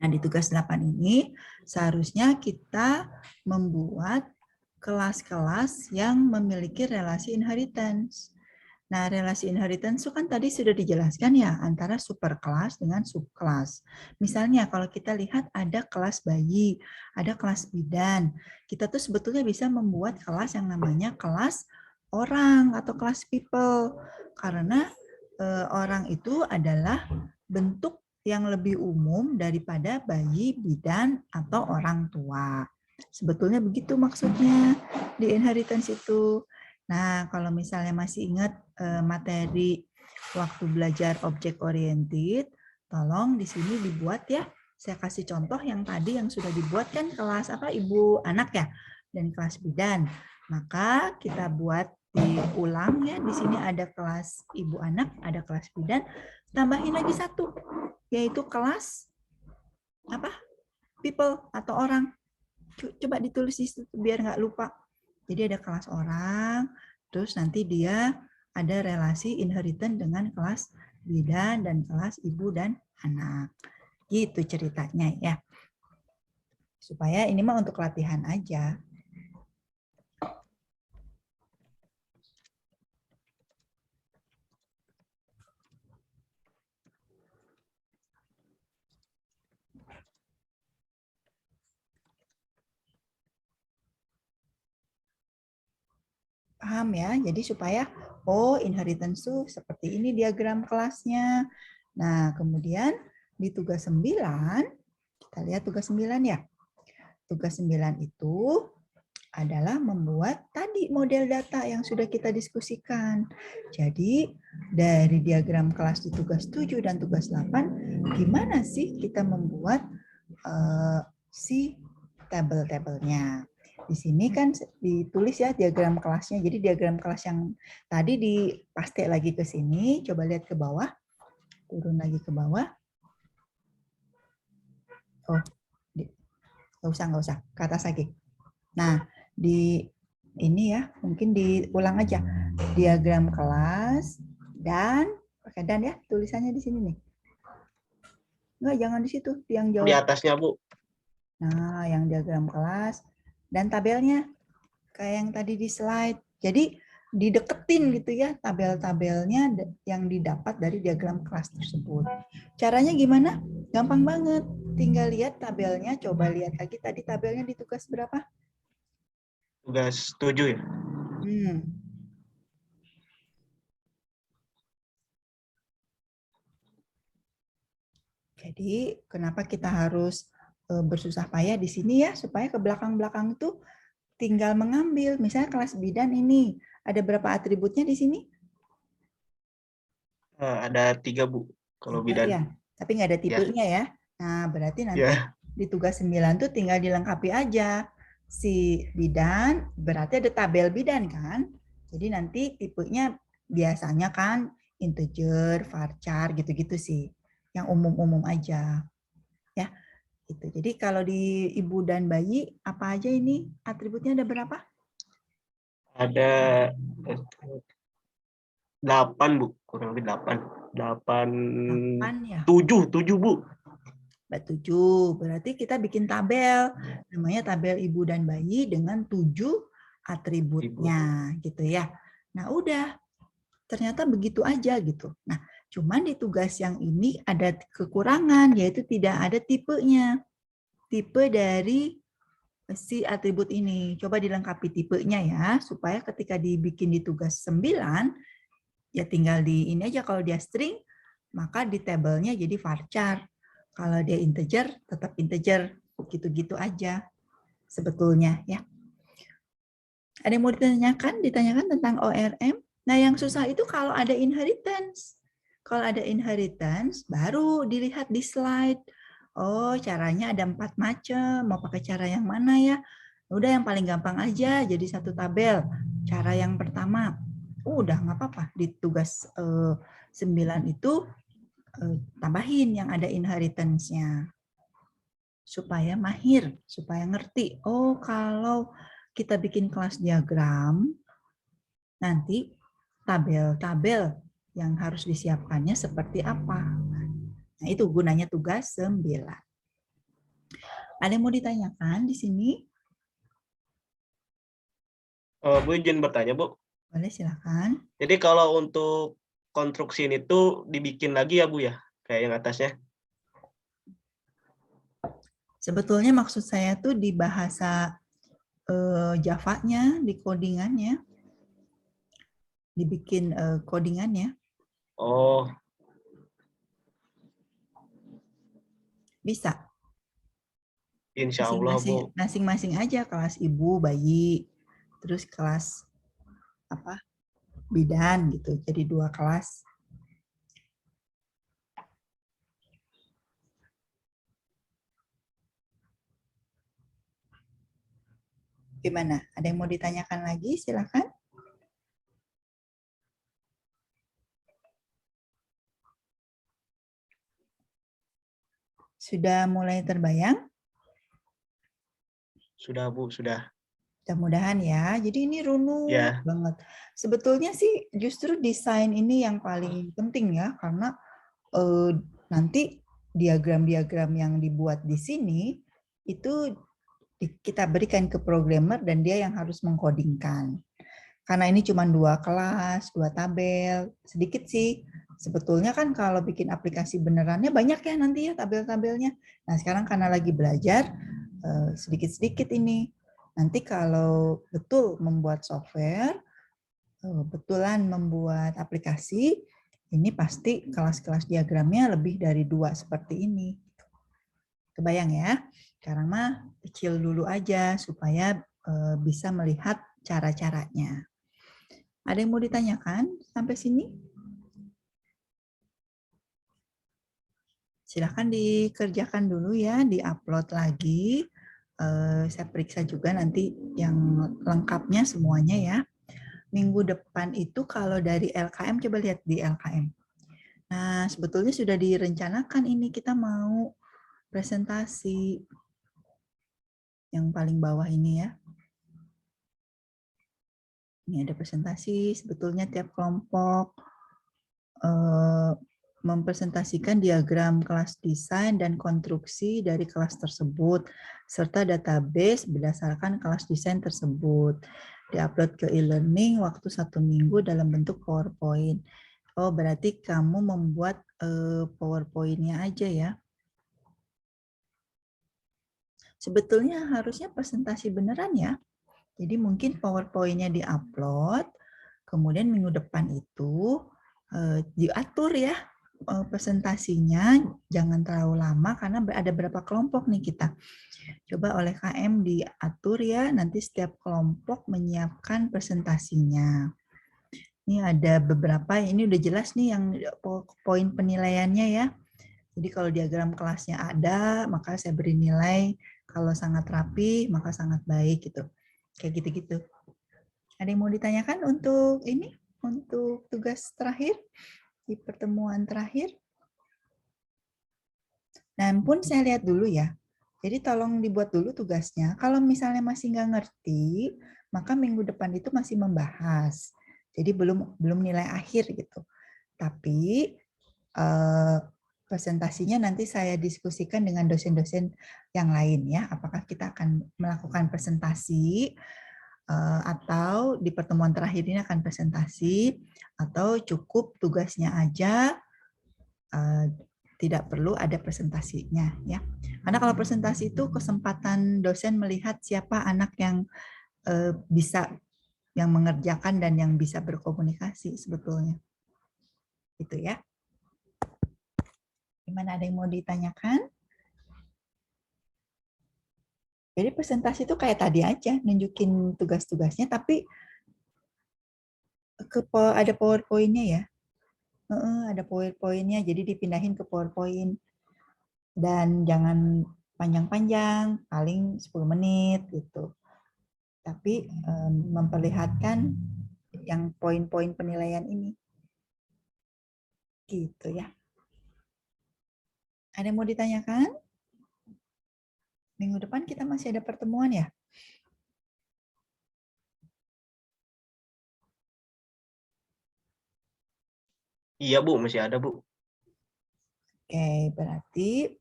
Nah, di tugas 8 ini seharusnya kita membuat kelas-kelas yang memiliki relasi inheritance. Nah, relasi inheritance itu kan tadi sudah dijelaskan ya, antara superkelas dengan subkelas. Misalnya kalau kita lihat ada kelas bayi, ada kelas bidan. Kita tuh sebetulnya bisa membuat kelas yang namanya kelas orang atau kelas people. Karena orang itu adalah bentuk yang lebih umum daripada bayi, bidan, atau orang tua. Sebetulnya begitu maksudnya di inheritance itu. Nah, kalau misalnya masih ingat materi waktu belajar object oriented, tolong di sini dibuat ya. Saya kasih contoh yang tadi yang sudah dibuat kan kelas apa ibu anak ya dan kelas bidan. Maka kita buat diulang ya. Di sini ada kelas ibu anak, ada kelas bidan. Tambahin lagi satu, yaitu kelas apa? People atau orang. Coba ditulis di situ biar nggak lupa. Jadi ada kelas orang, terus nanti dia ada relasi inheritance dengan kelas bidan dan kelas ibu dan anak. Gitu ceritanya ya. Supaya ini mah untuk latihan aja. Paham ya? Jadi supaya inheritance tuh seperti ini diagram kelasnya. Nah, kemudian di tugas 9, kita lihat tugas 9 ya. Tugas 9 itu adalah membuat tadi model data yang sudah kita diskusikan. Jadi dari diagram kelas di tugas 7 dan tugas 8, gimana sih kita membuat si tabel-tabelnya. Di sini kan ditulis ya diagram kelasnya. Jadi diagram kelas yang tadi dipaste lagi ke sini. Coba lihat ke bawah. Turun lagi ke bawah. Oh, nggak usah. Ke atas lagi. Nah, di ini ya, mungkin diulang aja. Diagram kelas dan pakai dan ya, tulisannya di sini nih. Enggak, jangan di situ, yang jauh. Di atasnya, Bu. Nah, yang diagram kelas dan tabelnya kayak yang tadi di slide. Jadi dideketin gitu ya tabel-tabelnya yang didapat dari diagram kelas tersebut. Caranya gimana? Gampang banget. Tinggal lihat tabelnya, coba lihat lagi tadi tabelnya di tugas berapa? Tugas 7 ya. Jadi kenapa kita harus bersusah payah di sini ya, supaya ke belakang-belakang itu tinggal mengambil. Misalnya kelas bidan ini, ada berapa atributnya di sini? Ada 3, Bu, kalau 3 bidan. ya, tapi nggak ada tipenya ya. Nah, berarti nanti di tugas 9 tuh tinggal dilengkapi aja. Si bidan, berarti ada tabel bidan kan? Jadi nanti tipenya biasanya kan integer, varchar, gitu-gitu sih. Yang umum-umum aja. Ya, gitu. Jadi kalau di ibu dan bayi, apa aja ini atributnya ada berapa? Ada 8, Bu. Kurang lebih 8. 8 ya? 7, Bu. 7. Berarti kita bikin tabel. Namanya tabel ibu dan bayi dengan 7 atributnya gitu ya. Nah, udah. Ternyata begitu aja gitu. Nah, cuman di tugas yang ini ada kekurangan, yaitu tidak ada tipenya. Tipe dari si atribut ini. Coba dilengkapi tipenya ya, supaya ketika dibikin di tugas 9, ya tinggal di ini aja. Kalau dia string, maka di tabelnya jadi varchar. Kalau dia integer, tetap integer. Gitu-gitu aja sebetulnya ya. Ada yang mau ditanyakan? Ditanyakan tentang ORM? Nah, yang susah itu kalau ada inheritance. Kalau ada inheritance, baru dilihat di slide. Oh, caranya ada 4 macam. Mau pakai cara yang mana ya? Udah yang paling gampang aja, jadi satu tabel. Cara yang pertama, udah nggak apa-apa. Di tugas 9 itu tambahin yang ada inheritance-nya. Supaya mahir, supaya ngerti. Oh, kalau kita bikin kelas diagram, nanti tabel-tabel yang harus disiapkannya seperti apa. Nah, itu gunanya tugas 9. Ada yang mau ditanyakan di sini? Bu izin bertanya, Bu. Boleh, silakan. Jadi kalau untuk konstruksi ini tuh dibikin lagi ya, Bu ya? Kayak yang atasnya. Sebetulnya maksud saya tuh di bahasa Java-nya, di codingannya, dibikin codingannya. Oh, Bisa. insya Allah, Bu. Masing-masing aja, kelas ibu, bayi, terus kelas apa bidan gitu. Jadi 2 kelas. Gimana? Ada yang mau ditanyakan lagi? Silakan. Sudah mulai terbayang? Sudah, Bu, sudah. Mudah-mudahan ya. Jadi ini runut Ya, banget. Sebetulnya sih justru desain ini yang paling penting ya, karena nanti diagram-diagram yang dibuat di sini itu kita berikan ke programmer dan dia yang harus mengkodingkan. Karena ini cuma 2 kelas, 2 tabel, sedikit sih. Sebetulnya kan kalau bikin aplikasi benerannya banyak ya nanti ya tabel-tabelnya. Nah sekarang karena lagi belajar, sedikit-sedikit ini. Nanti kalau betul membuat software, betulan membuat aplikasi, ini pasti kelas-kelas diagramnya lebih dari 2 seperti ini. Kebayang ya? Sekarang mah kecil dulu aja supaya bisa melihat cara-caranya. Ada yang mau ditanyakan sampai sini? Silahkan dikerjakan dulu ya, di-upload lagi. Saya periksa juga nanti yang lengkapnya semuanya ya. Minggu depan itu kalau dari LKM, coba lihat di LKM. Nah, sebetulnya sudah direncanakan ini kita mau presentasi yang paling bawah ini ya. Ini ada presentasi, sebetulnya tiap kelompok mempresentasikan diagram kelas desain dan konstruksi dari kelas tersebut, serta database berdasarkan kelas desain tersebut. Diupload ke e-learning waktu 1 minggu dalam bentuk PowerPoint. Oh, berarti kamu membuat PowerPoint-nya aja ya. Sebetulnya harusnya presentasi beneran ya. Jadi mungkin PowerPoint-nya di-upload, kemudian minggu depan itu diatur ya presentasinya, jangan terlalu lama karena ada berapa kelompok nih kita. Coba oleh KM diatur ya, nanti setiap kelompok menyiapkan presentasinya. Ini ada beberapa, ini udah jelas nih yang poin penilaiannya ya. Jadi kalau diagram kelasnya ada, maka saya beri nilai. Kalau sangat rapi, maka sangat baik gitu. Kayak gitu-gitu. Ada yang mau ditanyakan untuk ini? Untuk tugas terakhir? Di pertemuan terakhir? Dan pun saya lihat dulu ya. Jadi tolong dibuat dulu tugasnya. Kalau misalnya masih nggak ngerti, maka minggu depan itu masih membahas. Jadi belum nilai akhir gitu. Tapi presentasinya nanti saya diskusikan dengan dosen-dosen yang lain ya. Apakah kita akan melakukan presentasi atau di pertemuan terakhir ini akan presentasi atau cukup tugasnya aja, tidak perlu ada presentasinya ya. Karena kalau presentasi itu kesempatan dosen melihat siapa anak yang bisa yang mengerjakan dan yang bisa berkomunikasi sebetulnya. Gitu ya. Gimana, ada yang mau ditanyakan? Jadi presentasi itu kayak tadi aja, nunjukin tugas-tugasnya, tapi ada PowerPoint-nya ya. Ada PowerPoint-nya, jadi dipindahin ke PowerPoint. Dan jangan panjang-panjang, paling 10 menit gitu. Tapi memperlihatkan yang poin-poin penilaian ini. Gitu ya. Ada yang mau ditanyakan? Minggu depan kita masih ada pertemuan ya? iya Bu, masih ada Bu. Oke, berarti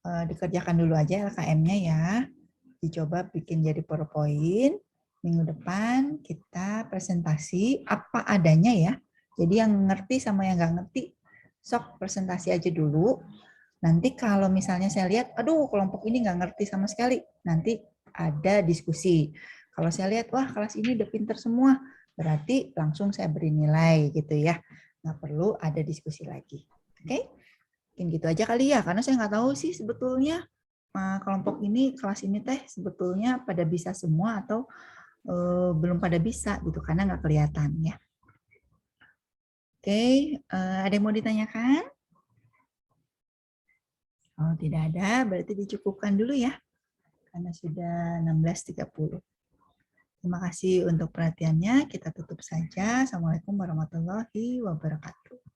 dikerjakan dulu aja LKM-nya ya. Dicoba bikin jadi PowerPoint. Minggu depan kita presentasi apa adanya ya. Jadi yang ngerti sama yang nggak ngerti, sok presentasi aja dulu. Nanti kalau misalnya saya lihat, aduh kelompok ini nggak ngerti sama sekali, nanti ada diskusi. Kalau saya lihat, wah kelas ini udah pinter semua, berarti langsung saya beri nilai gitu ya. Nggak perlu ada diskusi lagi. Oke? Mungkin gitu aja kali ya, karena saya nggak tahu sih sebetulnya kelompok ini, kelas ini teh sebetulnya pada bisa semua atau belum pada bisa gitu, karena nggak kelihatan ya. Oke, ada yang mau ditanyakan? Oh, tidak ada, berarti dicukupkan dulu ya, karena sudah 16.30. Terima kasih untuk perhatiannya, kita tutup saja. Assalamualaikum warahmatullahi wabarakatuh.